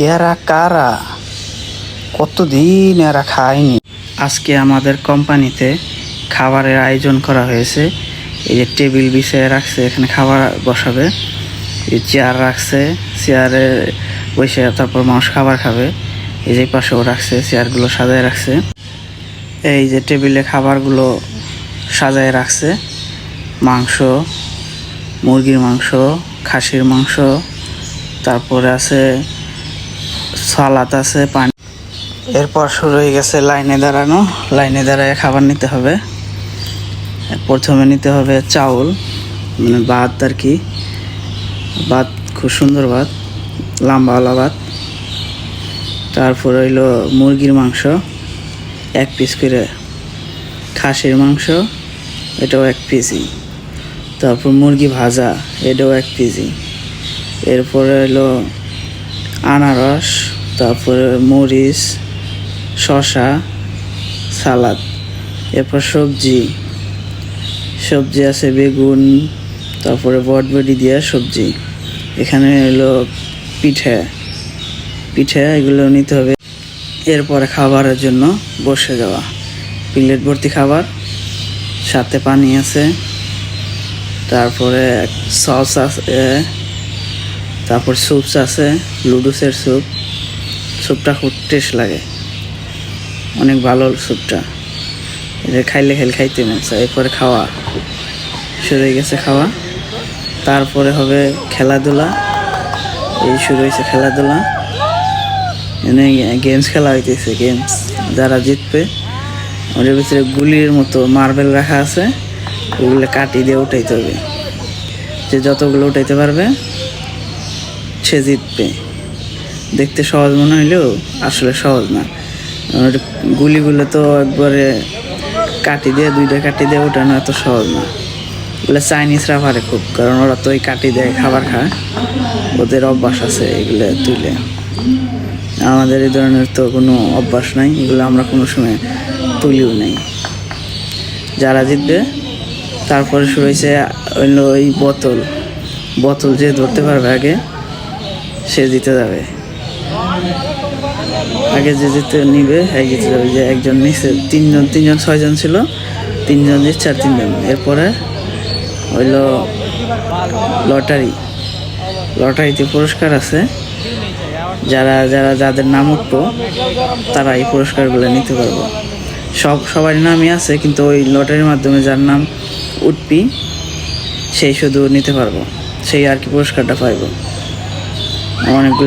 এরা কারা? কতদিন এরা খায়নি। আজকে আমাদের কোম্পানিতে খাবারের আয়োজন করা হয়েছে। এই যে টেবিল বিছিয়ে রাখছে, এখানে খাবার বসাবে। এই চেয়ার রাখছে, চেয়ারে বসে তারপর মানুষ খাবার খাবে। এই যে পাশেও রাখছে, চেয়ারগুলো সাজায় রাখছে। এই যে টেবিলে খাবারগুলো সাজায় রাখছে। মাংস, মুরগির মাংস, খাসির মাংস, তারপরে আছে সালাদ, আছে পানি। এরপর শুরু হয়ে গেছে লাইনে দাঁড়ানো। লাইনে দাঁড়ায় খাবার নিতে হবে। প্রথমে নিতে হবে চাউল, মানে ভাত আর কি। ভাত খুব সুন্দর ভাত, লম্বাওয়ালা ভাত। তারপর হইলো মুরগির মাংস 1 পিস করে, খাসির মাংস এটাও 1 পিসই। তারপর মুরগি ভাজা, এটাও 1 পিসই। এরপরে হইলো আনারস, তারপরে মরিচ, শসা, সালাদ। এরপর সবজি আছে বেগুন, তারপরে বটবটি দিয়ে সবজি। এখানে হলো পিঠে এগুলো নিতে হবে। এরপরে খাবারের জন্য বসে যাওয়া। প্লেট ভর্তি খাবার, সাথে পানি আছে, তারপরে সস আছে, তারপর স্যুপস আছে, লুডুসের স্যুপটা খুব টেস্ট লাগে, অনেক ভালো স্যুপটা। এটা খাইলে খাইতে মন চায়। এরপরে খাওয়া শুরু হয়ে গেছে খাওয়া। তারপরে হবে খেলাধুলা। এই শুরু হয়েছে খেলাধুলা, এনে গেমস খেলা হইতেছে। গেমস যারা জিতবে, ওদের ভিতরে গুলির মতো মার্বেল রাখা আছে, ওগুলো কাটি দিয়ে উঠাইতে হবে। যে যতগুলো উঠাইতে পারবে সে জিতবে। দেখতে সহজ মনে হইলেও আসলে সহজ না। গুলিগুলো তো একবারে কাটি দিয়ে, 2টা কাটি দিয়ে ওঠানো এত সহজ না। এগুলো চাইনিজরা পারে খুব, কারণ ওরা তো ওই কাটি দিয়ে খাবার খায়, ওদের অভ্যাস আছে এগুলো তুলে। আমাদের এই ধরনের তো কোনো অভ্যাস নাই, এগুলো আমরা কোনো সময় তুলিও নেই। যারা জিতবে তারপরে শুরু হয়েছে হইলো ওই বোতল যে ধরতে পারবে আগে, সে জিতে যাবে। আগে যে জিতে নিবে জিতে যাবে। যে একজন নিচে, 3জন 6জন ছিল, 3জন জিতছে আর 3জন। এরপরে হইলো লটারিতে পুরস্কার আছে। যাদের নাম উঠবো তারা এই পুরস্কারগুলো নিতে পারবো। সবারই নামই আছে, কিন্তু ওই লটারির মাধ্যমে যার নাম উঠবি সেই শুধু নিতে পারবো, সেই আর কি পুরস্কারটা পাইব। অনেকগুলো